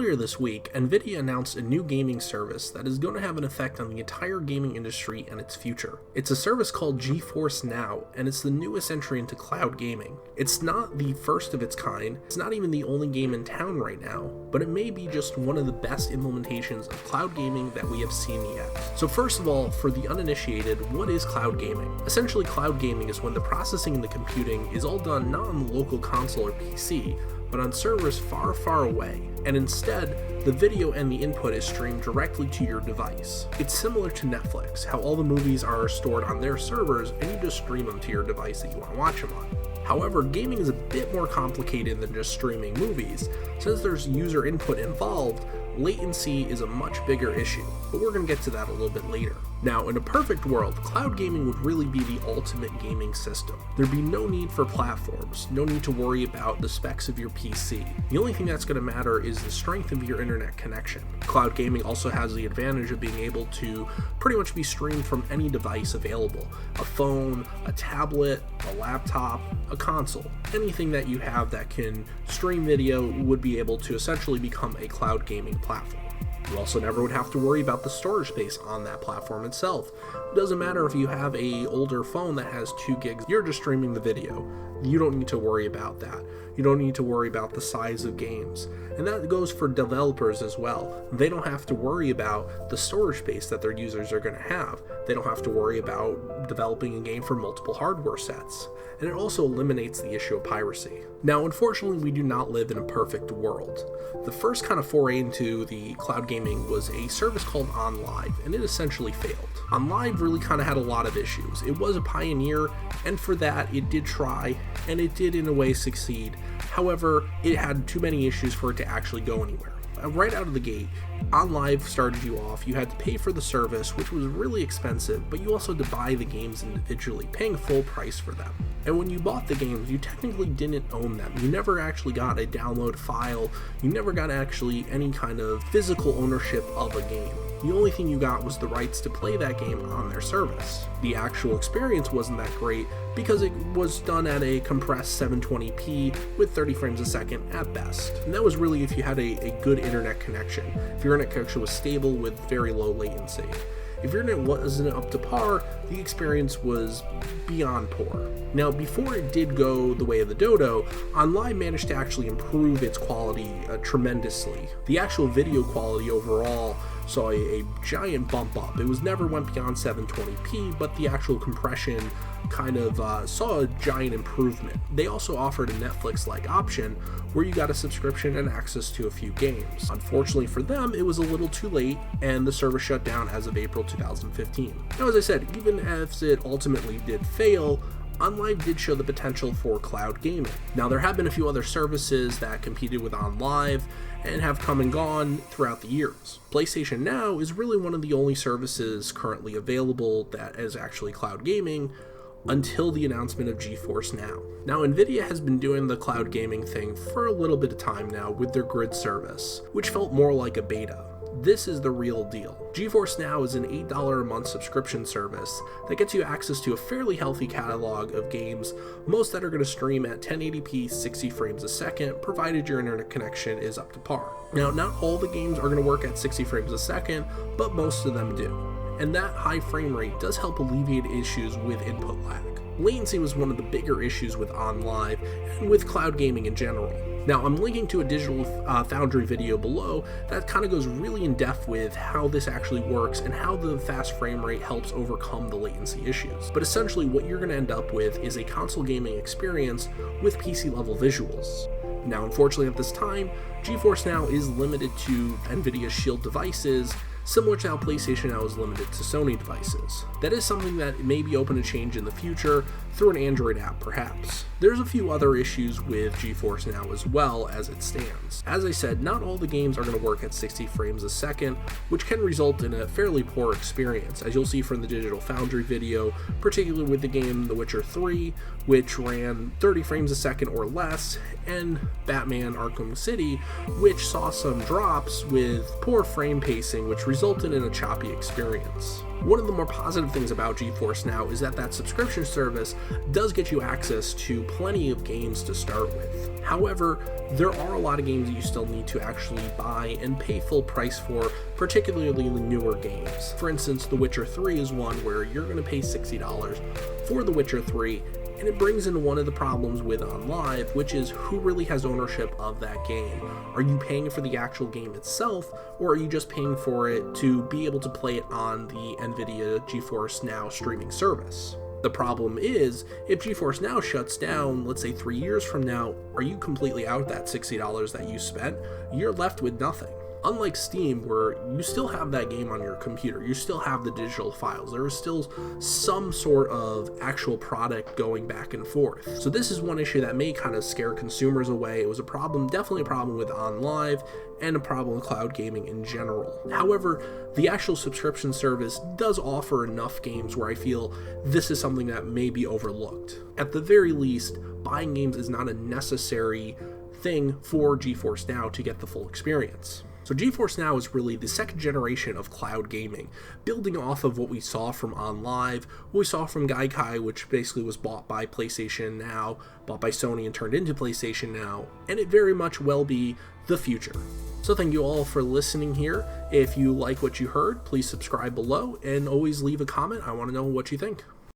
Earlier this week, Nvidia announced a new gaming service that is going to have an effect on the entire gaming industry and its future. It's a service called Geforce Now, and it's the newest entry into cloud gaming. It's not the first of its kind, it's not even the only game in town right now, but it may be just one of the best implementations of cloud gaming that we have seen yet. So first of all, for the uninitiated, what is cloud gaming? Essentially, cloud gaming is when the processing and the computing is all done not on the local console or PC, but on servers far, far away, and instead, the video and the input is streamed directly to your device. It's similar to Netflix, how all the movies are stored on their servers and you just stream them to your device that you want to watch them on. However, gaming is a bit more complicated than just streaming movies. Since there's user input involved, latency is a much bigger issue, but we're going to get to that a little bit later. Now, in a perfect world, cloud gaming would really be the ultimate gaming system. There'd be no need for platforms, no need to worry about the specs of your PC. The only thing that's going to matter is the strength of your internet connection. Cloud gaming also has the advantage of being able to pretty much be streamed from any device available. A phone, a tablet, a laptop, a console. Anything that you have that can stream video would be able to essentially become a cloud gaming platform. You also never would have to worry about the storage space on that platform itself. It doesn't matter if you have an older phone that has 2 gigs, you're just streaming the video. You don't need to worry about that. You don't need to worry about the size of games. And that goes for developers as well. They don't have to worry about the storage space that their users are going to have. They don't have to worry about developing a game for multiple hardware sets. And it also eliminates the issue of piracy. Now, unfortunately, we do not live in a perfect world. The first kind of foray into the cloud gaming was a service called ImLive, and it essentially failed. ImLive really kind of had a lot of issues. It was a pioneer, and for that, it did try, and it did in a way succeed. However, it had too many issues for it to actually go anywhere. Right out of the gate, ImLive started you off. You had to pay for the service, which was really expensive, but you also had to buy the games individually, paying full price for them. And when you bought the games, you technically didn't own them. You never actually got a download file. You never got actually any kind of physical ownership of a game. The only thing you got was the rights to play that game on their service. The actual experience wasn't that great because it was done at a compressed 720p with 30 frames a second at best. And that was really if you had a good internet connection. If your internet connection was stable with very low latency. If your internet wasn't up to par, the experience was beyond poor. Now, before it did go the way of the dodo, ImLive managed to actually improve its quality tremendously. The actual video quality overall saw a giant bump up. It never went beyond 720p, but the actual compression kind of saw a giant improvement. They also offered a Netflix-like option where you got a subscription and access to a few games. Unfortunately for them, it was a little too late, and the service shut down as of April 2015. Now, as I said, even as it ultimately did fail, ImLive did show the potential for cloud gaming. Now, there have been a few other services that competed with ImLive and have come and gone throughout the years. PlayStation Now is really one of the only services currently available that is actually cloud gaming until the announcement of Geforce Now. Now, Nvidia has been doing the cloud gaming thing for a little bit of time now with their grid service, which felt more like a beta. This is the real deal. Geforce Now is an $8 a month subscription service that gets you access to a fairly healthy catalog of games, most that are going to stream at 1080p 60 frames a second, provided your internet connection is up to par. Now, not all the games are going to work at 60 frames a second, but most of them do. And that high frame rate does help alleviate issues with input lag. Latency was one of the bigger issues with ImLive and with cloud gaming in general. Now, I'm linking to a Digital Foundry video below that kind of goes really in depth with how this actually works and how the fast frame rate helps overcome the latency issues. But essentially, what you're going to end up with is a console gaming experience with PC level visuals. Now, unfortunately at this time, Geforce Now is limited to Nvidia Shield devices, similar to how PlayStation Now is limited to Sony devices. That is something that may be open to change in the future through an Android app perhaps. There's a few other issues with Geforce Now as well as it stands. As I said, not all the games are going to work at 60 frames a second, which can result in a fairly poor experience, as you'll see from the Digital Foundry video, particularly with the game The Witcher 3, which ran 30 frames a second or less, and Batman Arkham City, which saw some drops with poor frame pacing, which resulted in a choppy experience. One of the more positive things about Geforce Now is that subscription service does get you access to plenty of games to start with. However, there are a lot of games that you still need to actually buy and pay full price for, particularly the newer games. For instance, The Witcher 3 is one where you're going to pay $60 for The Witcher 3, and it brings in one of the problems with ImLive, which is who really has ownership of that game. Are you paying for the actual game itself, or are you just paying for it to be able to play it on the Nvidia Geforce Now streaming service? The problem is, if Geforce Now shuts down, let's say 3 years from now, are you completely out that $60 that you spent? You're left with nothing. Unlike Steam, where you still have that game on your computer, you still have the digital files, there is still some sort of actual product going back and forth. So this is one issue that may kind of scare consumers away. It was a problem, definitely a problem with ImLive, and a problem with cloud gaming in general. However, the actual subscription service does offer enough games where I feel this is something that may be overlooked. At the very least, buying games is not a necessary thing for Geforce Now to get the full experience. So Geforce Now is really the second generation of cloud gaming, building off of what we saw from ImLive, what we saw from Gaikai, which basically was bought by PlayStation Now, bought by Sony and turned into PlayStation Now, and it very much will be the future. So thank you all for listening here. If you like what you heard, please subscribe below and always leave a comment. I want to know what you think.